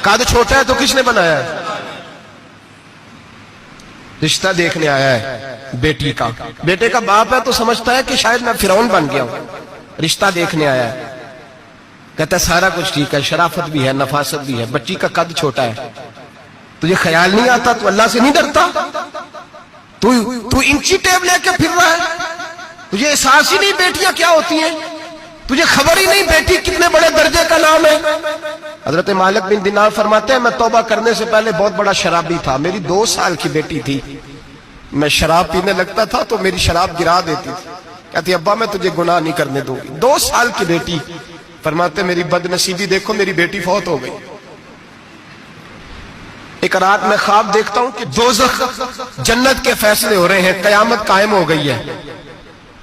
قد چھوٹا ہے تو کس نے بنایا ہے؟ رشتہ دیکھنے آیا ہے بیٹی کا، بیٹے کا باپ ہے تو سمجھتا ہے کہ شاید میں فرعون بن گیا ہوں، رشتہ دیکھنے آیا ہے، کہتا ہے سارا کچھ ٹھیک ہے، شرافت بھی ہے، نفاست بھی ہے، بچی کا قد چھوٹا ہے، تجھے خیال نہیں آتا؟ تو اللہ سے نہیں ڈرتا؟ تو انچی ٹیپ لے کے پھر رہا ہے، تجھے احساس ہی نہیں بیٹیاں کیا ہوتی ہیں، تجھے خبر ہی نہیں بیٹی کتنے بڑے درجے کا نام ہے۔ حضرت مالک بن دینار فرماتے ہیں میں توبہ کرنے سے پہلے بہت بڑا شرابی تھا، میری 2 سال کی بیٹی تھی، میں شراب پینے لگتا تھا تو میری شراب گرا دیتی تھی، کہتی ابا میں تجھے گناہ نہیں کرنے دوں گی۔ 2 سال کی بیٹی، فرماتے میری بد نصیبی دیکھو میری بیٹی فوت ہو گئی۔ ایک رات میں خواب دیکھتا ہوں کہ دوزخ جنت کے فیصلے ہو رہے ہیں، قیامت قائم ہو گئی ہے،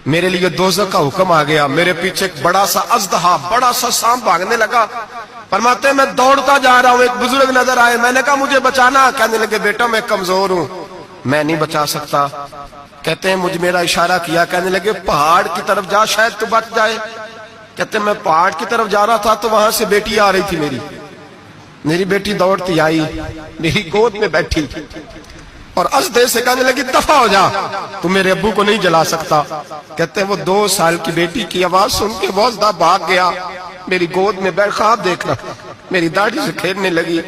میرے لیے دوزخ کا حکم آ گیا، میرے پیچھے ایک بڑا سا اژدہا، بڑا سا سانپ بھاگنے لگا، فرماتے ہیں میں دوڑتا جا رہا ہوں، ایک بزرگ نظر آئے، میں نے کہا مجھے بچانا، کہنے لگے بیٹا میں کمزور ہوں، میں نہیں بچا سکتا، کہتے ہیں مجھے میرا اشارہ کیا، کہنے لگے پہاڑ کی طرف جا شاید تو بچ جائے، کہتے ہیں میں پہاڑ کی طرف جا رہا تھا تو وہاں سے بیٹی آ رہی تھی، میری بیٹی دوڑتی آئی، میری گود میں بیٹھی اور ازدے سے کہنے لگی دفع ہو جا، تو میرے ابو کو نہیں جلا سکتا، کہتے ہیں وہ 2 سال کی بیٹی کی آواز سن کے وہ ازدہ بھاگ گیا، میری گود میں بیٹھ خواب دیکھنا، میری داڑھی سے کھیلنے لگی،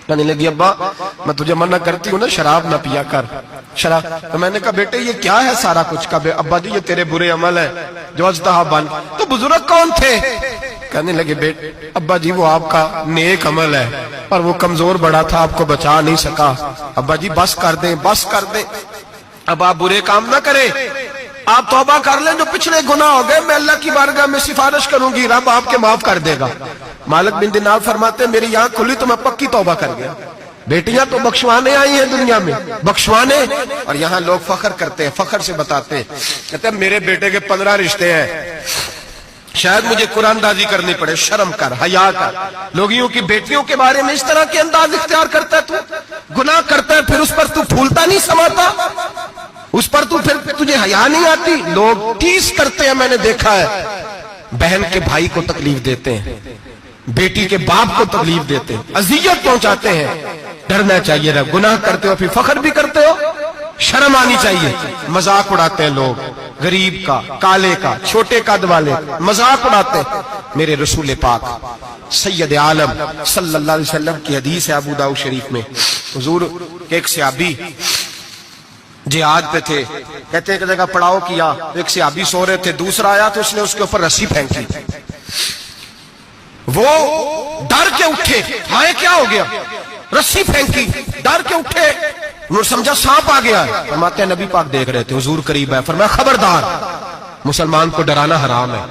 کہنے لگی ابا میں تجھے منع کرتی ہوں نا شراب نہ پیا کر، شراب، تو میں نے کہا بیٹے یہ کیا ہے سارا کچھ، کہا ابا جی یہ تیرے برے عمل ہے جو ازدہا بن، تو بزرگ کون تھے؟ کہنے لگے بیٹے ابا جی وہ آپ کا نیک عمل ہے اور وہ کمزور بڑا تھا آپ کو بچا نہیں سکا، ابا جی بس کر دیں بس کر دیں، اب آپ برے کام نہ کریں، آپ توبہ کر لیں، جو پچھلے گناہ ہو گئے میں اللہ کی بارگاہ میں سفارش کروں گی، رب آپ کے معاف کر دے گا۔ مالک بن دینار فرماتے ہیں میری آنکھ کھلی تو میں پکی توبہ کر گیا۔ بیٹیاں تو بخشوانے آئی ہیں دنیا میں، بخشوانے، اور یہاں لوگ فخر کرتے ہیں، فخر سے بتاتے ہیں، کہتے ہیں میرے بیٹے کے 15 رشتے ہیں، شاید مجھے قرآن دازی کرنی پڑے، شرم کر، حیا کر، لوگیوں کی بیٹیوں کے بارے میں اس طرح کے انداز اختیار کرتا ہے، تو گناہ کرتا ہے پھر اس پر تو پھولتا نہیں سماتا، اس پر تو پھر تجھے حیا نہیں آتی۔ لوگ ٹیس کرتے ہیں، میں نے دیکھا ہے، بہن کے بھائی کو تکلیف دیتے ہیں، بیٹی کے باپ کو تکلیف دیتے ہیں، اذیت پہنچاتے ہیں، ڈرنا چاہیے، رب گناہ کرتے ہو پھر فخر بھی کرتے ہو، شرم آنی چاہیے، مذاق اڑاتے ہیں لوگ، غریب کا، کالے کا، چھوٹے قد والے، مذاق اڑاتے ہیں۔ میرے رسول پاک سید عالم صلی اللہ علیہ وسلم کی حدیث ہے ابو داؤد شریف میں، حضور کے ایک صحابی جہاد پہ تھے، کہتے ہیں کہ جگہ پڑاؤ کیا، ایک صحابی سو رہے تھے، دوسرا آیا تو اس نے اس کے اوپر رسی پھینکی، وہ ڈر کے اٹھے، ہائے کیا ہو گیا، رسی پھینکی، ڈر کے اٹھے، انہوں نے سمجھا سانپ آ گیا ہے، فرماتے ہیں نبی پاک دیکھ رہے تھے، حضور قریب ہے، فرمایا خبردار مسلمان کو ڈرانا حرام ہے۔